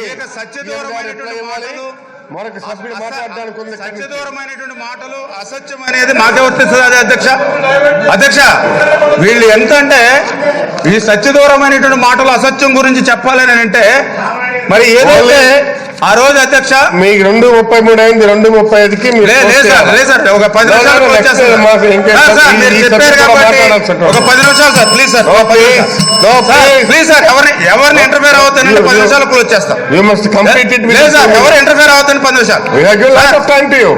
మరొక సభ్యుడు మాట్లాడడానికి సత్యదూరమైనటువంటి మాటలు అసత్యం అనేది మాకే వర్తిస్తుంది అధ్యక్ష. అధ్యక్ష వీళ్ళు ఎంత అంటే ఈ సత్యదూరమైనటువంటి మాటలు అసత్యం గురించి చెప్పాలని అంటే మరి ఏదైతే ఆ రోజు అధ్యక్ష మీకు 2:33 అయింది, 2:35కి ఒక 10 నిమిషాలు ఒక 10 నిమిషాలు sir please sir please sir ఎవరిని ఇంటర్ఫేర్ అవుతానంటే 10 నిమిషాలు క్లోజ్ చేస్తాం. ఎవరు ఇంటర్ఫేర్ అవుతాను 10 నిమిషాలు.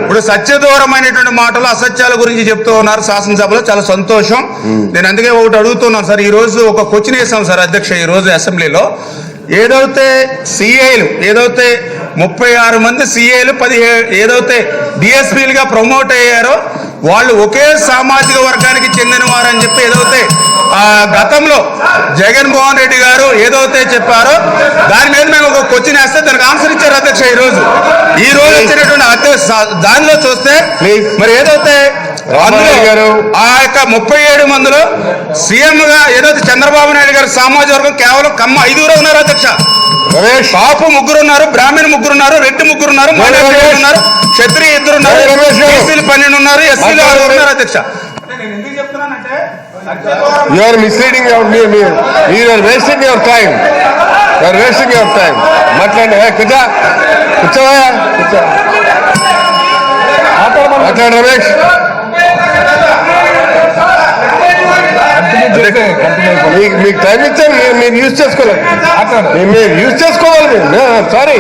ఇప్పుడు సత్యదూరమైనటువంటి మాటలు అసత్యాల గురించి చెప్తూ ఉన్నారు శాసనసభలో, చాలా సంతోషం. నేను అందుకే ఒకటి అడుగుతున్నాను సార్. ఈ రోజు ఒక క్వశ్చన్ వేసాం సార్ అధ్యక్ష ఈ రోజు అసెంబ్లీలో. ఏదైతే సిఐలు 36 మంది సిఐలు 17 ఏదైతే డిఎస్పీలుగా ప్రమోట్ అయ్యారో వాళ్ళు ఒకే సామాజిక వర్గానికి చెందిన వారని చెప్పి ఏదైతే గతంలో జగన్మోహన్ రెడ్డి గారు ఏదైతే చెప్పారో దాని మీద మేము ఒక క్వశ్చన్ వేస్తే దానికి ఆన్సర్ ఇచ్చారు అధ్యక్ష. ఈ రోజు వచ్చినటువంటి దానిలో చూస్తే మరి ఏదైతే ఆ యొక్క 37 మందిలో సీఎం గా ఏదైతే చంద్రబాబు నాయుడు గారు సామాజిక వర్గం కేవలం కమ్మ 5 ఉన్నారు అధ్యక్ష. కాపు 3 ఉన్నారు, బ్రాహ్మణ్ 3 ఉన్నారు, రెడ్డి 3 ఉన్నారు, మైనారిటీ ఉన్నారు, క్షత్రియ 2 ఉన్నారు, ఎస్సీలు 12 ఉన్నారు, ఎస్సీలు 6 ఉన్నారు అధ్యక్ష. నేను ఎందుకు చెప్తున్నానంటే you are misleading you are wasting your time. You are wasting your time. మాట్లాడండి కూర్చోవా మాట్లాడు రమేష్. మీకు టైం ఇచ్చాను, మీరు యూజ్ చేసుకోవాలి, మీరు యూజ్ చేసుకోవాలి. సారీ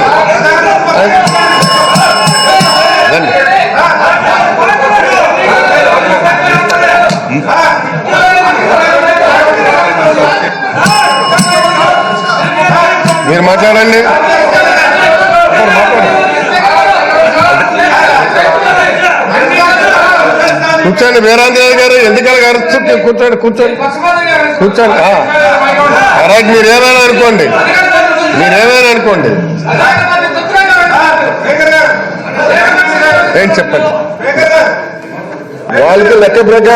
మీరు మాట్లాడండి. కూర్చోండి వీరాంజనేయ గారు, ఎన్నికల గారు కూర్చోండి కూర్చోండి కూర్చోండి. రైట్, మీరేమైనా అనుకోండి, ఏం చెప్పండి. వాళ్ళకి లెక్క ప్రకారం